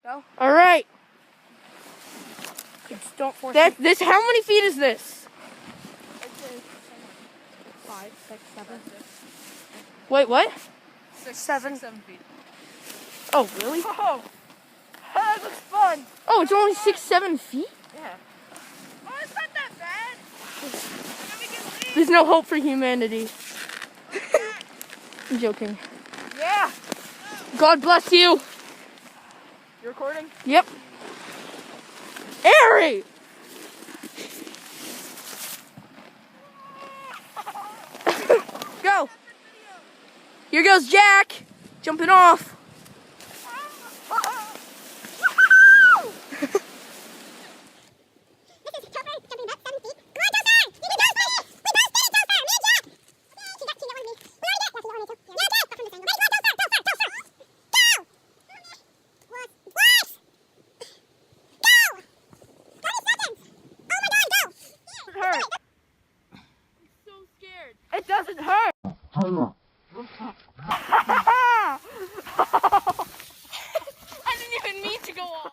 Go. All right. Just don't force That it. this. How many feet is this? 5, 6, 7. Wait, what? 7 feet. Oh, really? Oh, that looks fun. Oh, it's only 6, 7 feet. Yeah. Oh, it's not that bad. Then we can leave. There's no hope for humanity. I'm joking. Yeah. God bless you. You recording? Yep. Ari! Go. Here goes Jack. Jumping off. Hurt. So scared. It doesn't hurt. I didn't even mean to go off.